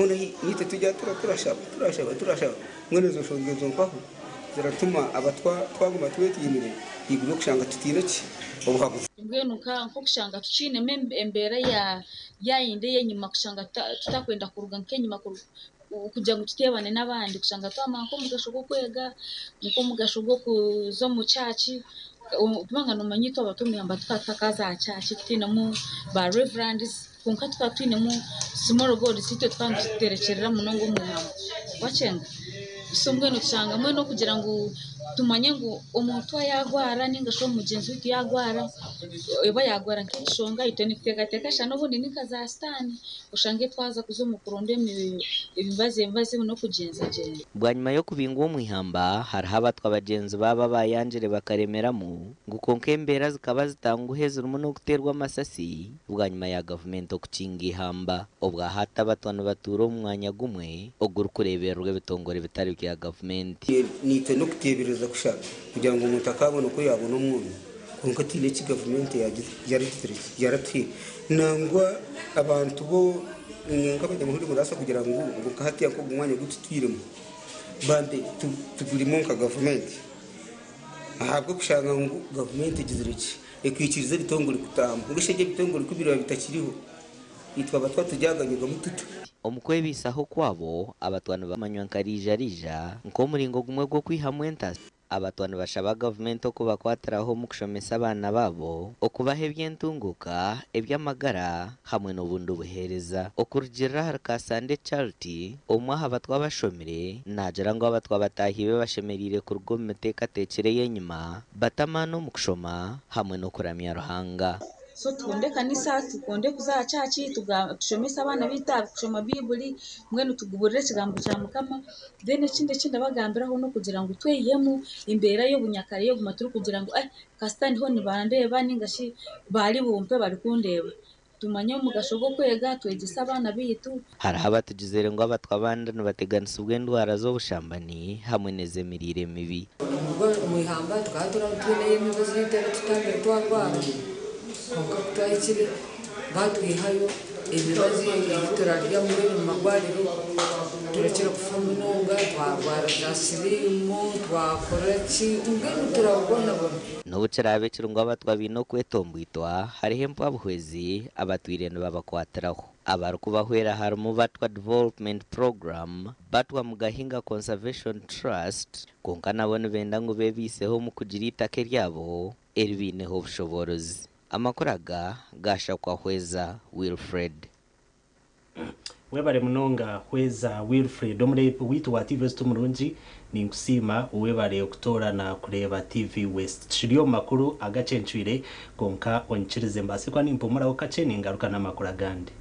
S19: none nite tujya turashaba mwene zo shongezo mpaho ziratuma abatwa twaguma twetiyimire iguro kushanga tutireki obuhabuzi
S21: ngwenuka nko kushanga tucine embera ya inde yenyuma kushanga tutakwenda kuruga nkenyuma kugira ngo tutebane n'abandi kushanga twama ko mugashogo kwega niko mugashogo kuzo mu caci ubangano manyito abatumiyamba twatakaza caci tinamo ba reverends kunka twatwinemo small god site twanditerekerera munongo mu hamba wacenga so ngweno cyanga mwe no kugira ngo tumanye ngo umuntu yagwara ninga sho mugenzi wiki yagwara eba yagwara nk'ishonga itoni kutegateka n'ubundi nikazastani ushange twaza kuzomukuronde ibibaze no kugenza genza.
S3: Bwa nyuma yo kubinga mu ihamba hariho abatwa abagenzi baba bayanjire bakaremeramo nguko nkembera zikaba zitanguheza urimo no guterwa amasasi bwa nyuma ya government okukinga ihamba obwa hata abatwana baturo mu mwanya gumwe oguru kureberwa bitongore bitari bya government
S19: nite no kutebereza kushaka kugira ngo umuntu akabona uko yabona umuntu konka tile ki government yaratwi nangwa abantu bo nk'abanyamahuri murasa kugira ngo kahati yako umwanya gututwiremo bande tugurimo nka government ahabwo kushanga ngo government igiziriki ekwikiriza bitongore kutamba ngishege bitongore kubira bitakiriho itwa abatwa tujyaganyuga mututu
S3: omukwebisaho kwabo abatwana bamanywankarija nko muringo gumwe gwo kwihamwenta abatwana bashaba government ko bakwatiraho mu kushomesa abana babo okubaha ebyentunguka ebyamagara hamwe n'obundi buhereza okurugirira harikasande charity omwaha abatwa bashomire nagira ngo abatwa batahibe bashemerire ku rugo mu metekatekere y'enyuma batamano mu kushoma hamwe no kuramya ruhanga.
S21: So tukonde kanisa tukonde kuza chachi tushomesa abana bita kushoma bibuli mwene tuguburire kigambo cya mukama then kinde bagambiraho no kugira ngo tweyemu imbera yo bunyakare yo gumaturu kugira ngo kastani ho ni bandeba ningashi bari bumpe bari kundeba tumanye mu gashogo kwega twegisa abana bitu
S3: hariho abatugizere ngo abatwa abandana bateganisa ubw'indwara z'ubushambani hamwe n'ezemirire mibi
S1: mu ihamba twatura twineye imibazo y'itera tutambere twagwara twayikire batwihayo ibibazo turarya muri mu magwariro turekera kufuma intunga twagwara za sirimu twakora ki ubwene turabona
S3: n'ubucerabe kirungo abatwa bino kwetombwitwa hariho mpabuhwezi abatwirene babakwatiraho abarukubahwera harimo batwa development program batwa mu gahinga conservation trust konka nabone benda ngo bebiseho mu kugira itake ryabo eribineho ubushobozi. Amakuraga gasha kwa Hweza Wilfred
S2: webare munonga Hweza Wilfred omure witu wa TV West Murunji ni nkusima webare okutora na kureba TV West shiriyo makuru agacencwire konka onchirize mbase kwa nimpomura okacheni ngaruka na makura gande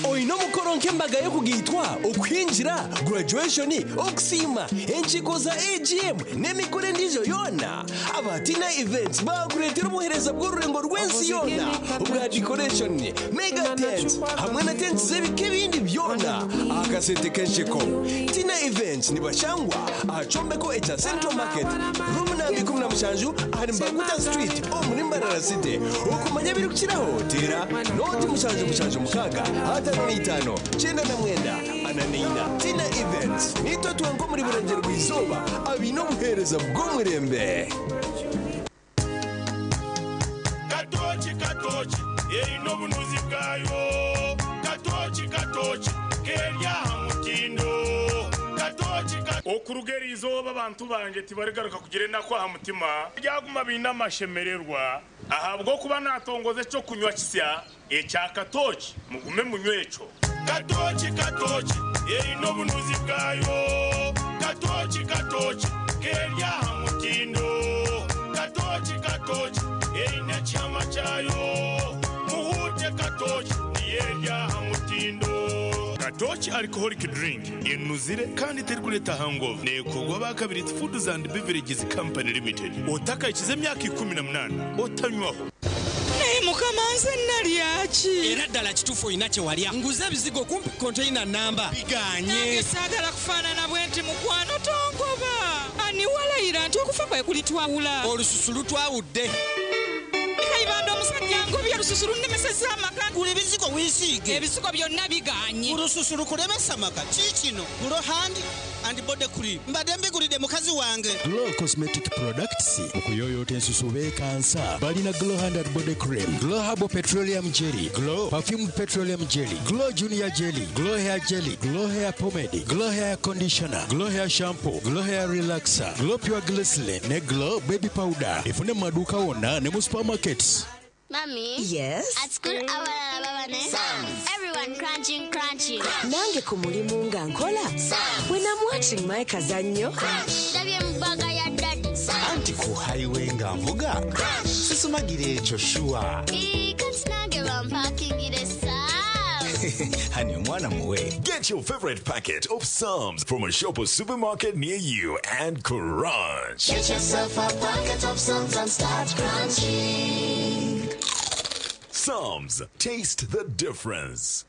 S7: Oino mukoronke mbaga yo kugitwa okwinjira graduation okusima enchiko za AGM nemikore ndijo yona abatina events bakuretera umuhereza bw'ururengo rwensi yona ubwa decoration mega tent hamwe na tent zebike bindi byona akasete kenshiko tina events nibashangwa achombeko echa Central Market room na 17 ari Mbaguta Street muri Mbarara City ukumanya birukiraho tera noti mushanju mukaga Itano, chenda na mwenda, ananina, tina events, nito tuango muri burengero rw'izuba, abino buhereza bw'umurembe.
S15: Katochi, ino bunuzi bwayo, katochi, kerya hamutindo, katochi, okurugera izoba abantu banje tibaregaruka kugire nakwa hamutima, byaguma binamashemererwa, ahabwo kuba natongoze cyo kunywa kisya, echa katochi, mugume munywecho. Katochi, ino bunuzi bwayo, katochi, kerya hamutindo, katochi, ina chama chayo, muhute katochi, yerya hamutindo. Katochi alcoholic drink inuzire kandi terkuleta hangover nekogwa bakabiri Foods and Beverages Company Limited otaka ikize myaka 18 otanywaho
S6: mukamanze nalyachi era ddala kitufu inache walya nguze bizigo kumpi container namba biganye sagala kufaanana bwenti mukwano tongoba ani walayira nti okufa kwe kulitwawula olususulu twawudde kaibanda omusajja ngobya lususulu nemeseza amaka kuli bizigo wisiige ebizigo byonna biganye olususulu kulemesa amaka kikino Glow hand and body cream mbadde mbigulidde mukazi wange
S22: Glow cosmetic products okuyoyota ensusu beekansa balina Glow hand and body cream Glow herbal petroleum jelly Glow perfumed petroleum jelly Glow junior jelly Glow hair jelly Glow hair pomade Glow hair conditioner Glow hair shampoo Glow hair relaxer Glow pure glycerin ne Glow baby powder ifune maduka wonna ne mu supermarkets.
S23: Mommy?
S22: Yes?
S23: At school, I want to everyone
S4: crunching.
S8: Nange ku mulimu nga nkola. When I'm watching my kazanyo.
S4: Ndabye mbaga ya daddy.
S13: Anti ku highway nga mvuga. Sisumagire ekyo shuwa.
S4: Kati nange bampakingire
S13: Honey, mwana muwe.
S10: Get your favorite packet of Psalms from a shop or supermarket near you and crunch.
S4: Get yourself a packet of Psalms and start crunching.
S10: Psalms, taste the difference.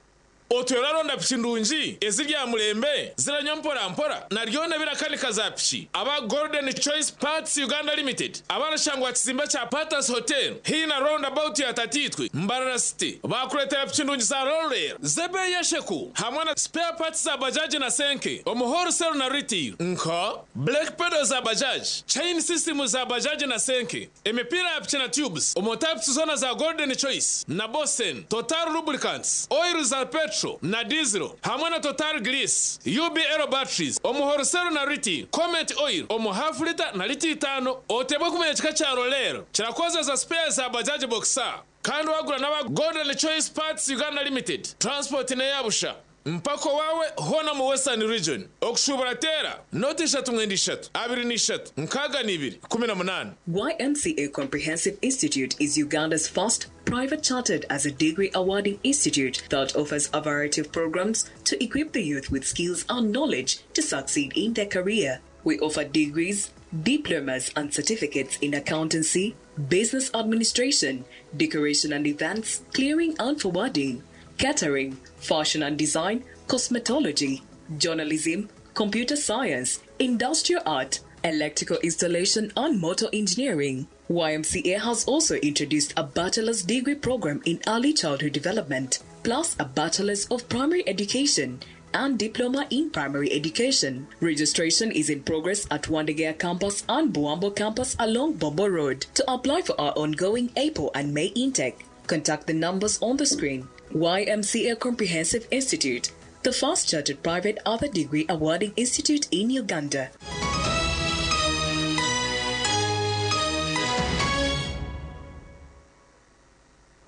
S23: Otweraronda piki ndungi ezirya mulembe ziranywa mpora naryone birakanika za piki aba Golden Choice Parts Uganda Limited abanashangwa kizimba cha Patas Hotel hina roundabout ya Tatitwe Mbarara City bakuletera piki ndungi za roller zebe yesheku hamwe na spare parts za bajaji na senke omuhoro sell na retail nka black pedals za bajaji chain system za bajaji na senke emipira ya piki na tubes omotypes zona za Golden Choice na Bosen Total Lubricants oil za petrol na diesel hamwe na Total Grease UB Aero batteries omuhorosero na riti Comet oil omu half liter na liti 5 otebwe kumenya kika cha roller kirakoze za spares za bajaji boxer kandi wagura n'aba Golden Choice Parts Uganda Limited transport ne yabusha mpako wawe hona mu Western region okushubura tera noti 3 23 nkaga ni 2
S24: YMCA Comprehensive Institute is Uganda's first private chartered as a degree awarding institute that offers a variety of programs to equip the youth with skills and knowledge to succeed in their career. We offer degrees, diplomas and certificates in accountancy, business administration, decoration and events, clearing and forwarding, catering, fashion and design, cosmetology, journalism, computer science, industrial art, electrical installation and motor engineering. YMCA has also introduced a bachelor's degree program in early childhood development, plus a bachelor's of primary education and diploma in primary education. Registration is in progress at Wandegea campus and Buambo campus along Bombo Road. To apply for our ongoing April and May intake, contact the numbers on the screen. YMCA Comprehensive Institute, the first chartered private other degree awarding institute in Uganda.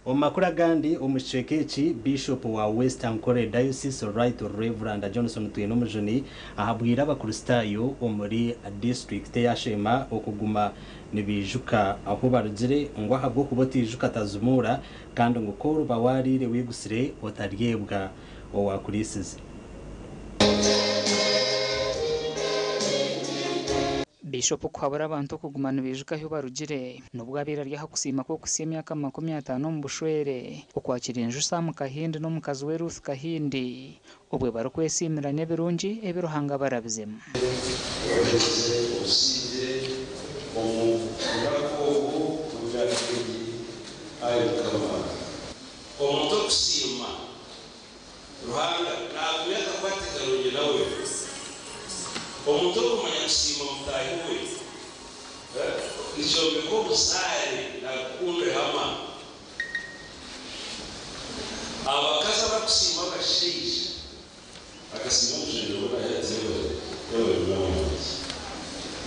S2: Omakura gandi umushekeki Bishop wa Western Kore Diocese Right Reverend Johnson Tuyenomujoni ahabwira abakristayo omuri district ya Shema okuguma nibijuka aho barugire ngo ahabwo kubotijuka tazumura kandi ngo ko bawarire wigusire otaryebwa owakurisize.
S25: Bishop kwabura abantu kugumana bijuka aho barugire nubwo abira rya kusima ko kusiya myaka 50 mu bushwere okwakira inju Sam Kahindi no mukazi we Ruth Kahindi obwe barokwesimira nebirungi ebiruhanga barabizemu.
S26: Omuntu kusima ruhanga nakumeka kwatekalonye nawe omuntu okumanya kusima mutayi we nishombe ko busare na kumbe hama abakaza bakusima bashisha akasima mujendo bana yazewe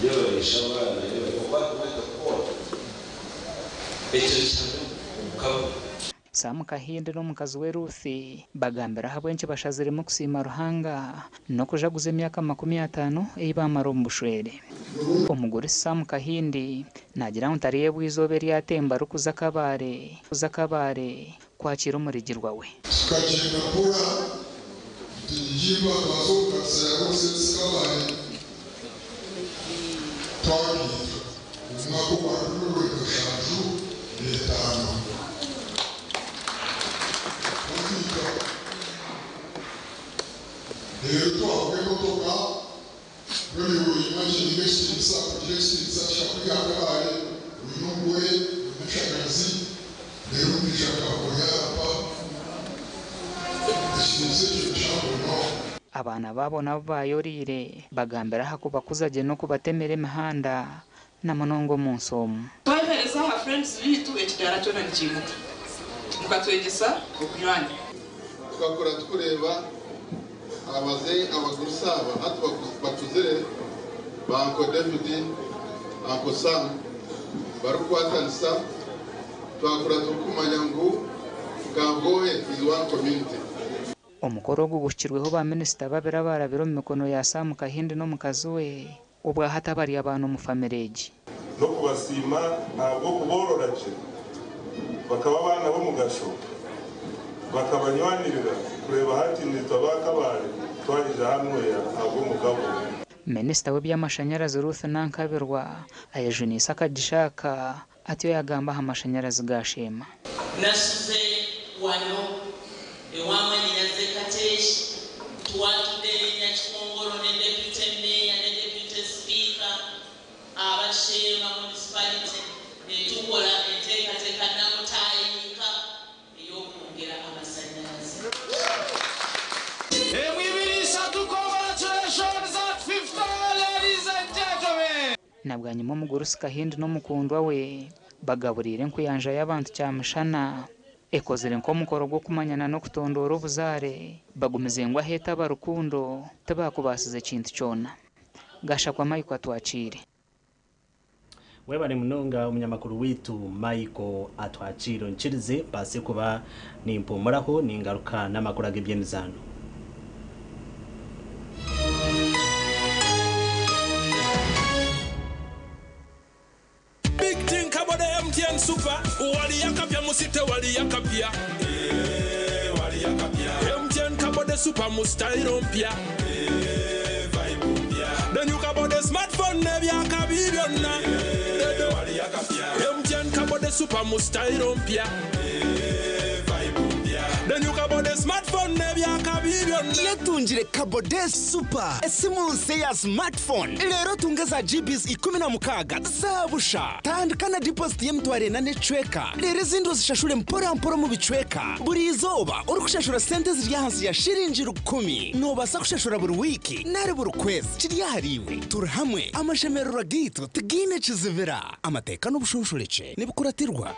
S26: yewe shabana yewe kwa kwa echo cyane ukaba
S25: Sam Kahindi no mukazi we Ruth bagambira habwenche bashaziremo kusima ruhanga no kujaguza emyaka 50 eyibamara ombushwere. Omugore Sam Kahindi nagira ntariye bwizobe ryatemba rukuza kabare kwakira umurigirwa we.
S28: Kagenda pora dijimba bazoka sayose skabare twari umwako baruru kashaju letano.
S25: Abana babo nabo bayorire bagambira hakuba kuzaje no kubatemere imihanda na monongo munsomo.
S29: Twahereza ha friends bitu ekidara cyo nakimuka mukatwegesa okunywana
S30: twakora tukureba abaze abagurusaba hatu bakuzire banko David anko Sam barukwatanisa twakora tukumanya ngo Gambohe is one community
S25: omukoro gwo gushirweho ba minisita babira barabiro mu mikono ya Sam Kahindi no mukazi we ubwa hatabari abantu mu famireji
S5: no kubasima ntabwo kubororaje bakaba bana bo mugasho bakabanywanirira kureba hatinizwa bakabare twagije hamwe ntabwo mugabo.
S25: Minisita w'ebyamashanyarazi Ruth Nankabirwa ayajunisa akagishaka atiyo yagamba amashanyarazi gashema
S9: nasuze wano ewamanyiraze kateshi tuwatude nyakikongoro ne deputy mayor ne deputy speaker abashema municipality netukola enteekateeka namutayinka ey'okwongera amasanyalaze.
S25: nabwanyuma umugurusi Kahindi no mukundwa we bagaburire nkuyanja y'abantu cyamushana ekozere nko mukoro gwo kumanyana no kutondora obuzare bagumize ngo aheta barukundo tabakubasize kintu cyona gasha kwa Michael atwachire
S2: webale munonga umunyamakuru witu Michael atwachiro nchirize base kuba nimpumuraho ningaruka n'amakuru agebyemizano.
S23: MTN Super, wali yakapya musite wali yakapya. Wali yakapya. MTN kabode super mustairo mpya. Vibe mpya. Then you kabode smartphone nebya kabibyonna. Wali yakapya. MTN kabode super mustairo mpya. Vibe mpya. Then you kabode smartphone nebya kabibyonna.
S13: Letungire kabode super esimu nse ya smartphone lero tungeza GBs 16 zabusha tandikana deposit y'emtware na necweka lero zindo zishashure mpora mu bicweka buri izoba uri kushashura sente ziri hansi ya shiringi 10 nobasa kushashura buri wiki nari buri kwezi kiri hariwe turhamwe amashemerura gitu tigine kizivira amateka n'ubushunshurece nibukuratirwa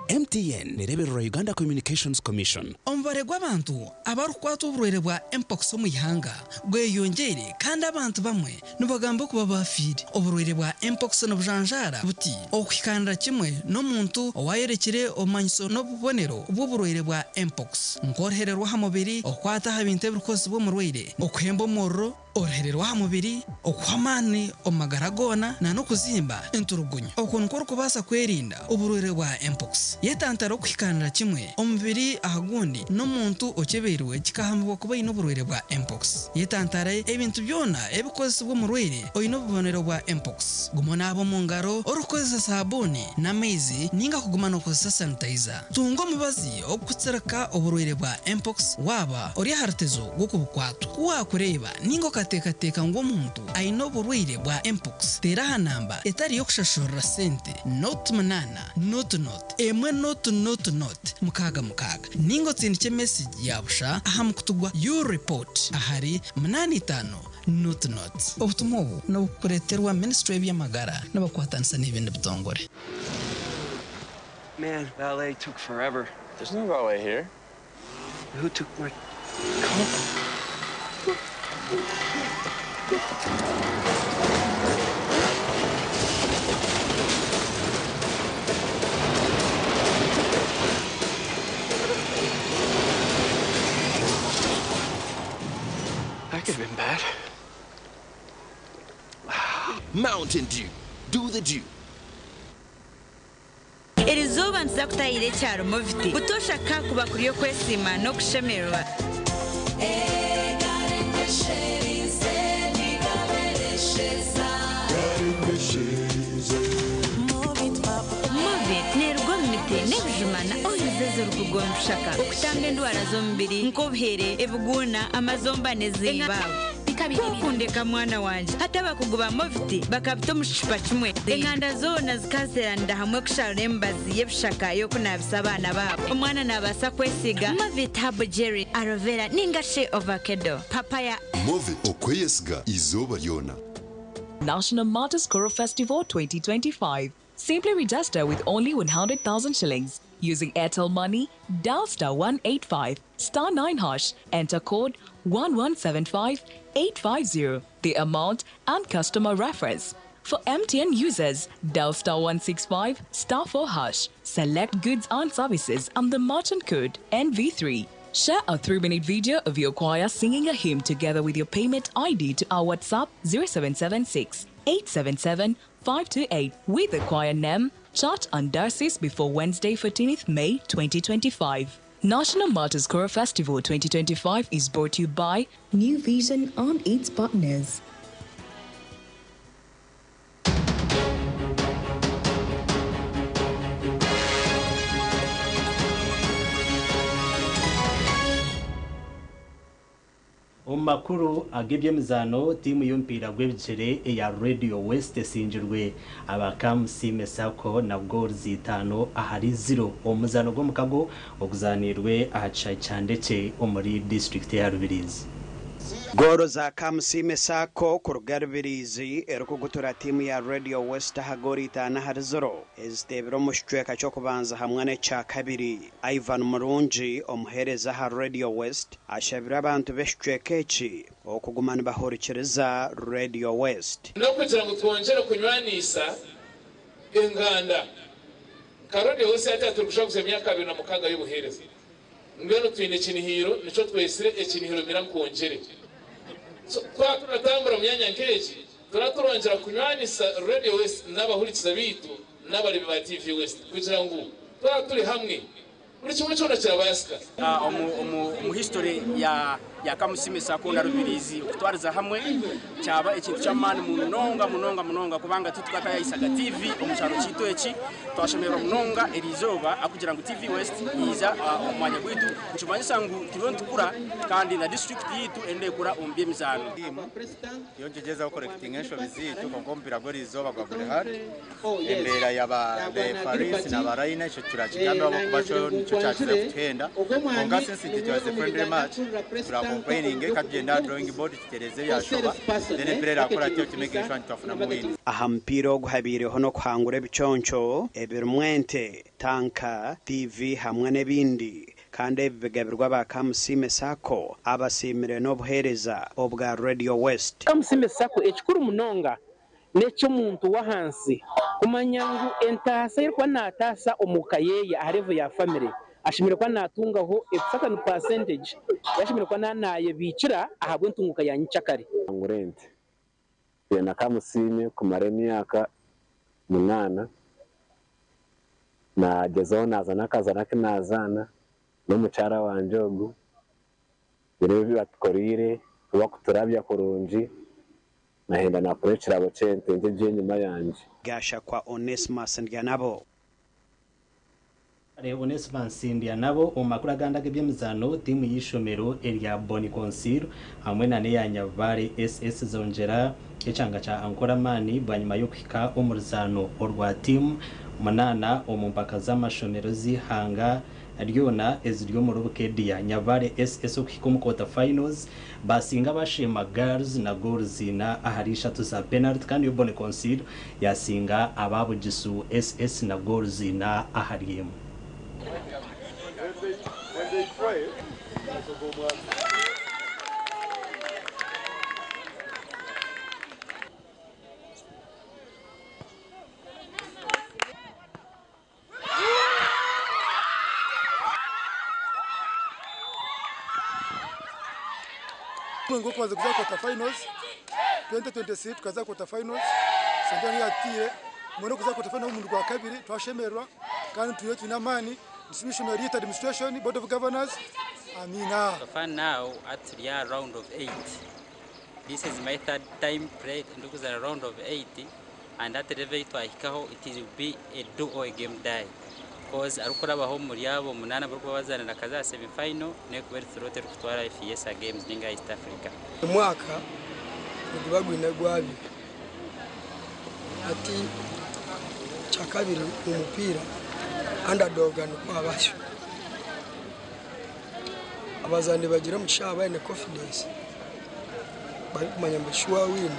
S13: MTN nereberera Uganda Communications Commission.
S6: Omvare gw'abantu abarukwato uburwere bwa mpox mu ihanga gweyongere kandi abantu bamwe nubagamba kuba bafire uburwere bwa mpox no bujanjara buti okwikandira kimwe no muntu owayerekire omanyiso no bubonero bw'uburwere bwa mpox nkorhererwa hamubiri okwata habinte bikozi bwo murwere okwemba morro orhererwa hamubiri okwamani omagaragona na no kuzimba enturugunyo okunukora kubasa kwerinda uburwere bwa mpox yetantaro kwikanira kimwe omubiri ahagundi no muntu okeberwe kikahambwa kuba ino burwere bwa mpox yetantare ebintu byona ebikozi bwo murwere oyino bubonero bwa mpox gumona abo mungaro orukozesa sabuni na mezi ninga kugumana okozesa sanitizer tungo mubazi okutsereka oburwere bwa mpox waba ori hartezo gukubukwato wakureba ningo katekateka ngo muntu ayino burwire bwa mpox tera hanamba etari yokushashura sente not manana not emwe not mukaga ningo tsindike message yabusha ahamukutugwa you report ahari 85 not obutumobu no kureterwa ministry y'amagara n'abakwatanisa n'ibindi bitongore.
S11: Man, ballet took forever.
S12: There's no ballet here.
S11: Who took my That could have been bad.
S13: Mountain Dew. Do the Dew.
S14: Erizuba nzakutayire cyaro mufite utosha kakuba kuriyo kwesima no kushemerwa. Nebujumana oyuzeze rukugonshaka okutanga endwara z'omubiri nk'obuhere ebuguna amazomba n'ezibabo kwakundeka mwana wanje hata bakuguba mofiti bakabita omushipa kimwe enkanda zoona zikaziranira hamwe kusharura emibazi y'ebishaka y'okunabisa abaana baabo omwana naabasa kwesiga Movit Habo Jerry aloe vera ninga she ovacado papaya
S16: Movit okweyesiga izooba lyona.
S24: National Martyrs Koro Festival 2025. Simply register with only 100,000 shillings. Using Airtel Money, dial *185, *9#, enter code 1175850, the amount and customer reference. For MTN users, dial *165, *4#, select goods and services and the merchant code NV3. Share a 3-minute video of your choir singing a hymn together with your payment ID to our WhatsApp 0776 877 528 with the choir name, church and diocese before Wednesday 14th May 2025. National Martyrs Choir Festival 2025 is brought to you by New Vision and its partners.
S2: Makuru agebyemizano timu y'umupira gw'ebicere ya Radio West sinjirwe abakamusime sako na goal zitano ahari 0 omuzano gwo mukago oguzanirwe ahaca cyandeke omuri district ya Rubirizi.
S1: Goro za kamusime sako ku Rubirizi erukugutura timu ya Radio West hagori itana hari 0 ezitebero mu streka cyo kubanza hamwe ne cya kabiri. Ivan Murungi omuhereza ha Radio West ashabira abantu b'estreka okugumana bahorikiriza Radio West.
S23: No kugira ngo twongere kunywanisa inganda Radio West yatatu gushaka emyaka 2 mukaga y'ubuhereza. Ngeno twine kinihiro nico twesire ekinihiro mirankongere. So kwa tunatambura myanya nkeji turaturongera kunywanisa Radio West n'abahurikiza bitu n'abari ba TV West kugira ngo turi hamwe muri kimwe cyona cyabasika
S3: mu history ya kamusime sako na Rubirizi kutwariza hamwe cyaba ikintu cy'amani munonga kubanga tutukata yayisaga TV omucharo cyito eki twashemera munonga erizoba akugira ngo TV West iza omwanya gwitu nchumanyisa ngo tibontukura kandi na district yitu ende kura ombye mizano
S7: yongejeza ko collecting ensho bizitu konkompira gori izoba kwa bure hari embera yaba Paris na Baraina cyo turakigamba abo kubacho cyo cyakira kutenda konga since it was a friendly match complaining ekagenda drawing board kitereze yashoba then player akora cyo to make sure twafuna mwini
S1: ahampiro guhabireho no kwangura biconco ebirumwente tanka TV hamwe nebindi kandi bigabirwa ba kamusime sako abasimire no buhereza obwa Radio West.
S12: Kamusime sako ekikuru munonga necho muntu wahansi kumanyangu entasa yirwa natasa omukayeya arevo ya family ashimira kwa natungaho efusaka percentage yashimira kwa nanaye bicira ahabwe ntunguka yanyichakari
S17: ngurente na kamusime kumare myaka 8 na gezo nazana kazana kinazana no mucara wanjogu birebi batkorire bakuturabya kurunji nahenda na pressure abo cente nje nyuma yanje
S1: gasha kwa Onesimus Ndyanabo
S2: Onesimus Ndyanabo omakuru aganda gebyemizano timu yishomero Elia Boni Consil hamwe na Nyavare SS zongera ecanga cha Ankoramani banyuma yo kwika umurzano orwa timu munana omumpaka z'amashomero zihanga Ryona eziryo mu rubukedia Nyavare SS okikomu quarter finals basinga bashema girls na goals na aharisha tuza penalty kandi yo Boni Consil yasinga ababugisu SS na goals na ahariyemo.
S18: When they pray,
S19: Mungu kwa kuza quarter finals 2026 tukaza quarter finals sandani yatire mwana kuza quarter finals mu rwa kabiri twashemerwa kandi tuyo kinamani distribution of administration board of governors amina.
S20: So far now at the round of 8. This is my third time played and it was a round of 8 and at the level it will be a do or a game die. Because arukora baho muri yabo munana bariko bazana kaza semi final ne kubera throte kutwara FISA games ninga East Africa.
S19: Mwaka ndibagwina gwabi ati chakabiri umupira underdog no kwabasho abazandi bagira mushaba ne confidence bari kumanya mbashwa win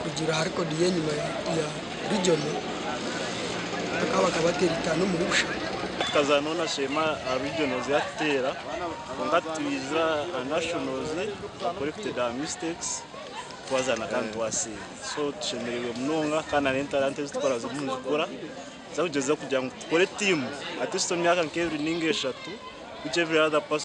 S19: kugira hariko diye nyuma ya region akaba kabatera itano muri busha
S18: kazanona shema regionals yatera ngatiza nationals corrected our mistakes twazana kandi wasi so tushemerewe munonga kana n'intalente zitwara zimuzikora zawugeze kugira ngo tukore team ati so myaka nk'ebiri ninge 3 which every other person